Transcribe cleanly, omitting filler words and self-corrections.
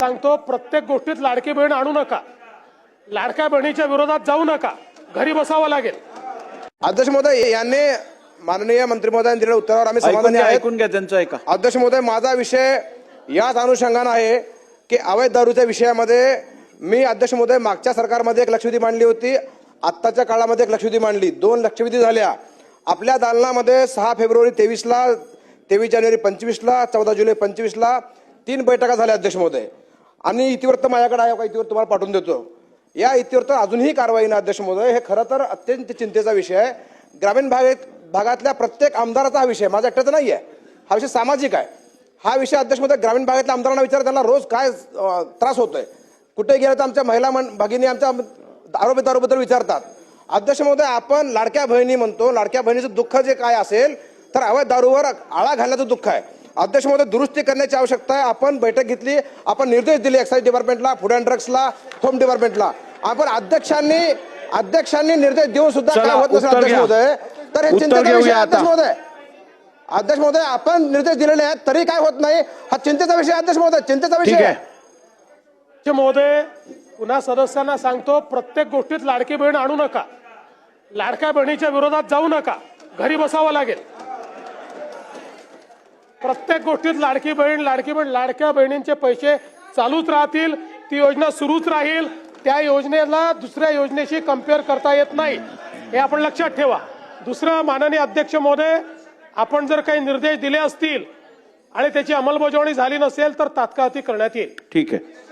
सांगतो, प्रत्येक गोष्टीत लाडकी बहीण आणू नका, लाडक्या बहिणीच्या विरोधात जाऊ नका, घरी बसावं लागेल। अध्यक्ष महोदय यांनी माननीय मंत्री महोदयांनी दिलेल्या उत्तरावर आम्ही समाधानी आहोत। ऐकून घ्या त्यांचं ऐका। अध्यक्ष महोदय, माझा विषय याच अनुषंगाने आहे की अवैध दारूच्या विषयामध्ये मी अध्यक्ष महोदय मागच्या सरकारमध्ये एक लक्षवेधी मांडली होती, आत्ताच्या काळामध्ये एक लक्षवेधी मांडली, 2 लक्षवेधी झाल्या। आपल्या दालनामध्ये 6 फेब्रुवारी 23ला, 23 जानेवारी 25ला, 14 जुलै 25ला 3 बैठका झाल्या अध्यक्ष महोदय। आणि इतिवृत्त माझ्याकडे आहे, इतिवृत्त तुम्हाला पाठवून देतो। या इतिवृत्त अजूनही कारवाई ना अध्यक्ष महोदय, हे खरं तर अत्यंत चिंतेचा विषय आहे। ग्रामीण भागातल्या प्रत्येक आमदाराचा हा विषय, माझा एकट्याचा नाही आहे, हा विषय सामाजिक आहे। हा विषय अध्यक्ष महोदय ग्रामीण भागातल्या आमदारांना विचार, त्यांना रोज काय त्रास होतोय, कुठे गेलं तर आमच्या महिला भगिनी आमच्या दारूबद्दल विचारतात। अध्यक्ष महोदय, आपण लाडक्या बहिणी म्हणतो, लाडक्या बहिणीचं दुःख जे काय असेल तर अवैध दारूवर आळा घालण्याचं दुःख आहे। अध्यक्ष महोदय, दुरुस्ती करण्याची आवश्यकता आहे। आपण बैठक घेतली, आपण निर्देश दिले एक्साइज डिपार्टमेंटला, फूड अँड ड्रग्सला, होम डिपार्टमेंटला। आपण अध्यक्षांनी निर्देश देऊन सुद्धा काय होत नसेल अध्यक्ष महोदय, तर हे चिंतेचा विषय आहे अध्यक्ष महोदय। अध्यक्ष महोदय, आपण निर्देश दिलेले आहेत तरी काय होत नाही, हा चिंतेचा विषय अध्यक्ष महोदय, चिंतेचा विषय आहे। महोदय, पुन्हा सदस्यांना सांगतो, प्रत्येक गोष्टीत लाडकी बहीण आणू नका, लाडक्या बहिणीच्या विरोधात जाऊ नका, घरी बसावं लागेल। प्रत्येक गोष्टीत लाडकी बहीण, लाडक्या बहिणींचे पैसे चालूच राहतील, ती योजना सुरूच राहील, त्या योजनेला दुसऱ्या योजनेशी कंपेअर करता येत नाही, हे आपण लक्षात ठेवा। दुसरं, माननीय अध्यक्ष महोदय, आपण जर काही निर्देश दिले असतील आणि त्याची अंमलबजावणी झाली नसेल तर तात्काळ ती करण्यात येईल। ठीक आहे।